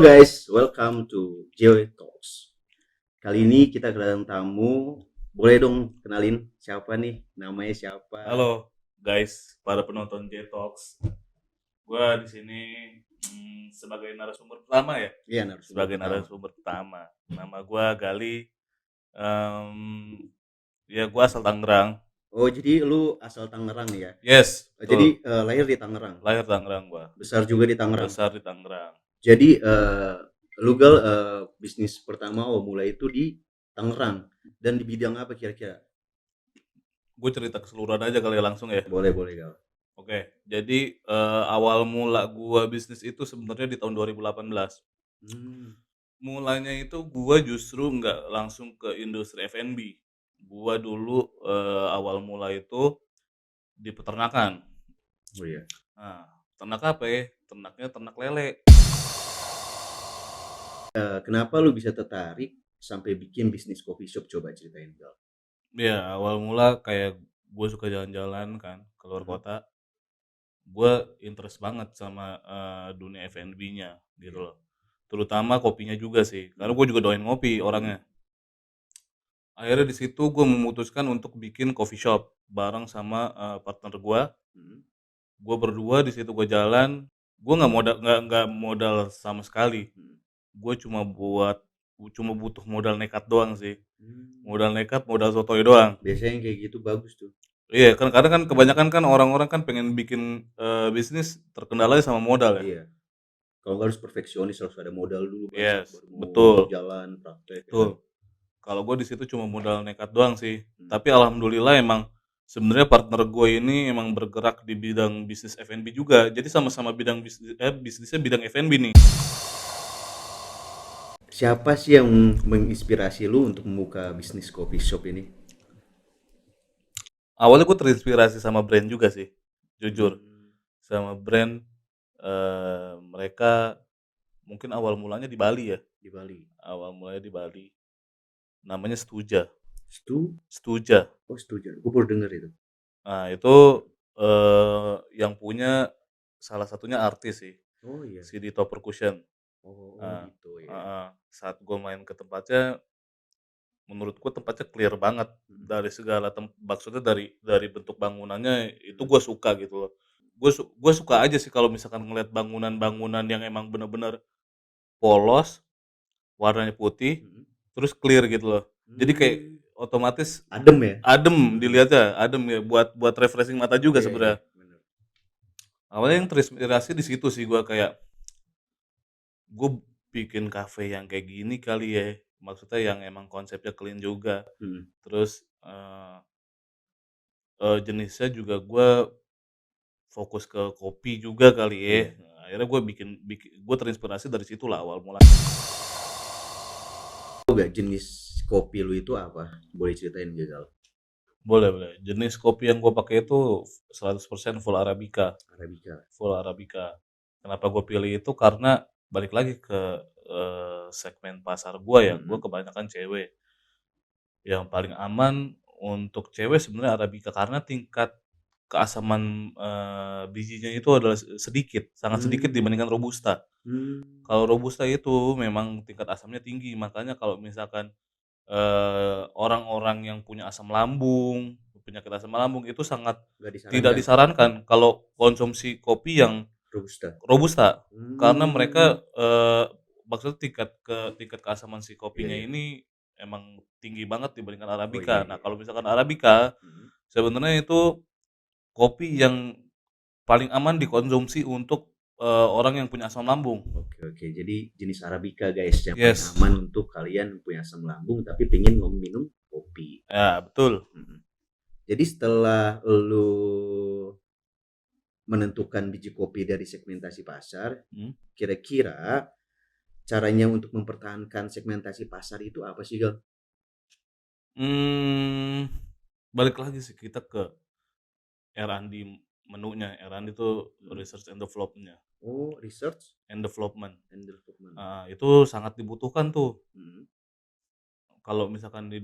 guys, welcome to Joy Talks. Kali ini kita kedatangan tamu. Boleh dong kenalin siapa nih? Namanya siapa? Halo guys, para penonton J-Talks. Gua di sini sebagai narasumber pertama ya. Iya, narasumber Sebagai pertama. narasumber pertama. Nama gua Gali. Em, ya gua asal Tangerang. Oh, jadi lu asal Tangerang ya? Yes, Jadi betul. lahir di Tangerang, Lahir Tangerang gua. besar juga di Tangerang. Besar di Tangerang. Jadi lu gal bisnis pertama mulai itu di Tangerang dan di bidang apa kira-kira? Gue cerita keseluruhan aja kali ya langsung ya. Boleh gal. Oke, jadi awal mula gua bisnis itu sebenarnya di tahun 2018. Hmm. Mulanya itu gua justru nggak langsung ke industri F&B. Gua dulu awal mula itu di peternakan. Oh iya. Nah, ternak apa ya? Ternaknya ternak lele. Kenapa lu bisa tertarik sampai bikin bisnis coffee shop? Coba ceritain gal. Ya, awal mula kayak gue suka jalan-jalan kan ke luar Hmm. kota. Gue interest banget sama dunia F&B-nya gitu Iya. loh. Terutama kopinya juga sih. Karena gue juga doain ngopi orangnya. Akhirnya di situ gue memutuskan untuk bikin coffee shop bareng sama partner gue. Hmm. Gue berdua di situ gue jalan. Gue nggak modal sama sekali. Hmm. Gue cuma butuh modal nekat doang sih. Hmm. Modal nekat, modal sotoy doang. Biasanya yang kayak gitu bagus tuh. Iya, kan kadang kan kebanyakan kan orang-orang kan pengen bikin bisnis terkendalanya sama modal ya. Iya. Kalau nggak harus perfeksionis, harus ada modal dulu banyak Yes, baru mau betul, jalan praktek ya kan. betul. Kalau gue di situ cuma modal nekat doang sih. Hmm. Tapi alhamdulillah emang sebenarnya partner gue ini emang bergerak di bidang bisnis F&B juga. Jadi sama-sama bidang bisnisnya bidang F&B nih. Siapa sih yang menginspirasi lu untuk membuka bisnis coffee shop ini? Awalnya gue terinspirasi sama brand juga sih, jujur. Hmm. Sama brand mereka mungkin awal mulanya di Bali ya. Di Bali. Awal mulanya di Bali. Namanya Stuja. Stu? Stuja. Oh, setuju. Gue baru denger itu. Nah, itu yang punya salah satunya artis sih, Oh iya. si Dito Percussion. Oh Nah, gitu ya. heeh, saat gue main ke tempatnya, menurut gue tempatnya clear banget Hmm. dari segala maksudnya dari bentuk bangunannya itu gue suka gitu loh. Gue suka aja sih kalau misalkan ngeliat bangunan-bangunan yang emang bener-bener polos, warnanya putih, Hmm. terus clear gitu loh. Jadi kayak Hmm. otomatis Adem ya? adem Hmm. dilihatnya, adem ya buat refreshing mata juga Iya iya sebenarnya. benar. Awalnya yang terinspirasi di situ sih gue kayak, gue bikin kafe yang kayak gini kali ya, maksudnya yang emang konsepnya clean juga, Hmm. terus jenisnya juga gue fokus ke kopi juga kali ya. Iya. Nah, akhirnya gue bikin bikin gue terinspirasi dari situlah awal mula. Tahu gak jenis kopi lu itu apa? Boleh ceritain gak gal? Boleh boleh. Jenis kopi yang gue pakai itu 100% full arabica. Arabica. Full arabica. Kenapa gue pilih itu? Karena balik lagi ke segmen pasar gue ya. Gue Hmm. kebanyakan cewek. Yang paling aman untuk cewek sebenarnya arabica karena tingkat keasaman bijinya itu adalah sedikit, sangat sedikit Hmm. dibandingkan robusta. Hmm. Kalau robusta itu memang tingkat asamnya tinggi, makanya kalau misalkan orang-orang yang punya asam lambung, penyakit asam lambung itu sangat Nggak tidak disarankan. disarankan kalau konsumsi kopi yang Robusta. robusta. Karena Hmm. mereka maksudnya tingkat keasaman si Iya kopinya iya. ini emang tinggi banget dibandingkan Oh iya arabica. Nah, iya. kalau misalkan arabica Hmm. sebenarnya itu kopi yang paling aman dikonsumsi untuk orang yang punya asam lambung. Oke oke. Jadi jenis arabica guys yang paling Yes. aman untuk kalian punya asam lambung tapi pengen minum kopi. Ya, betul. Hmm. Jadi setelah lu menentukan biji kopi dari segmentasi pasar, Hmm. kira-kira caranya untuk mempertahankan segmentasi pasar itu apa sih gal? Hmm, balik lagi sih kita ke R&D menunya. R&D itu Hmm. research and development Oh, research and development. and development. Itu sangat dibutuhkan tuh Hmm. kalau misalkan di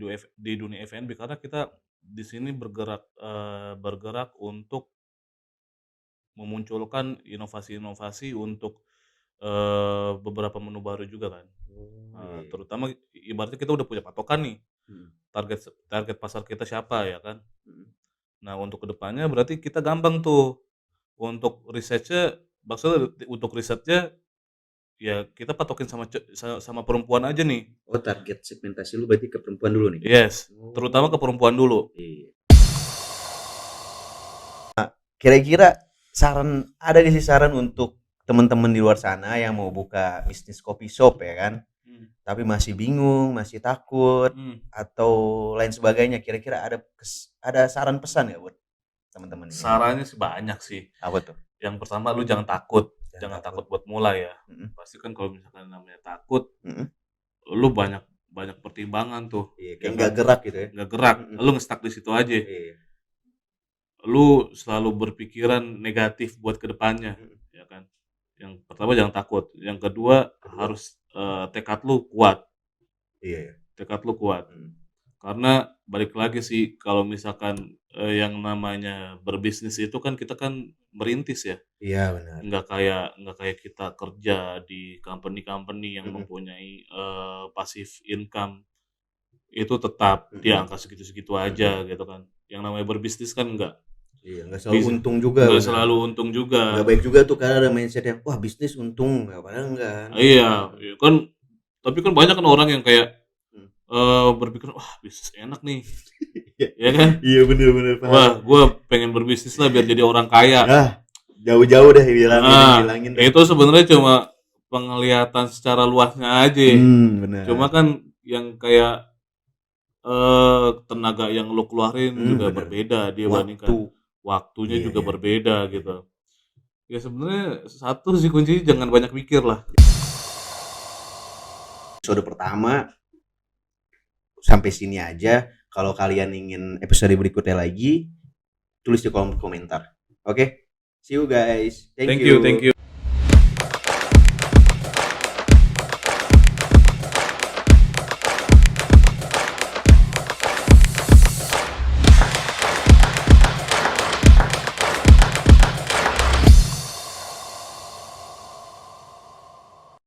dunia F&B karena kita di sini bergerak untuk memunculkan inovasi-inovasi untuk beberapa menu baru juga kan. Oh, iya. Terutama ibaratnya kita udah punya patokan nih, Mhm, target target pasar kita siapa ya kan. mhm. Nah untuk kedepannya berarti kita gampang tuh untuk risetnya, maksudnya untuk risetnya ya kita patokin sama perempuan aja nih. Oh, target segmentasi lu berarti ke perempuan dulu nih? Yes, terutama Oh, ke perempuan dulu. iya. Kira-kira ada gak sih saran untuk teman-teman di luar sana yang mau buka bisnis kopi shop ya kan? Hmm. Tapi masih bingung, masih takut atau lain sebagainya. Kira-kira ada saran pesan nggak buat teman-teman ini? Sarannya sih banyak sih. Apa tuh? Yang pertama lu jangan takut, Jangan jangan takut. takut buat mulai ya. Mhm, Pasti kan kalau misalkan namanya takut, mhm. lu banyak banyak pertimbangan tuh, Iya, ya kayak kan? nggak gerak gitu ya? Nggak gerak, Mhm, lu nge-stuck di situ aja. iya, Lu selalu berpikiran negatif buat kedepannya, mhm. ya kan? Yang pertama jangan takut, yang kedua Kedua? harus tekad lu kuat, Iya, iya. tekad lu kuat. Mhm. Karena balik lagi sih kalau misalkan yang namanya berbisnis itu kan kita kan merintis ya. Iya, benar. Nggak kayak kita kerja di company-company yang Mhm, mempunyai passive income, itu tetap di mhm, angka segitu-segitu mhm. aja gitu kan. Yang namanya berbisnis kan nggak Iya, nggak selalu bisa untung juga, nggak benar. selalu untung Nggak juga. baik juga tuh karena ada mindset yang, "Wah, bisnis untung." Ya, padahal enggak kan? Iya, Mhm, ya kan, tapi kan banyak kan orang yang kayak mhm. berpikir, "Wah, bisnis enak nih." Iya, Ya kan? iya, bener bener, paham. "Wah, gue pengen berbisnis lah biar jadi orang kaya." Ah, jauh-jauh deh hilangin dah. Itu sebenarnya cuma penglihatan secara luasnya aja. Cuma Benar. kan yang kayak tenaga yang lu keluarin juga Bener. berbeda dia Waktu. bandingkan waktunya Iya, juga iya, berbeda iya. gitu. Ya sebenarnya satu sih kuncinya jangan banyak mikir lah. Episode pertama sampai sini aja. Kalau kalian ingin episode berikutnya lagi, tulis di kolom komentar. Oke? See you guys. Thank Thank you, thank you. you.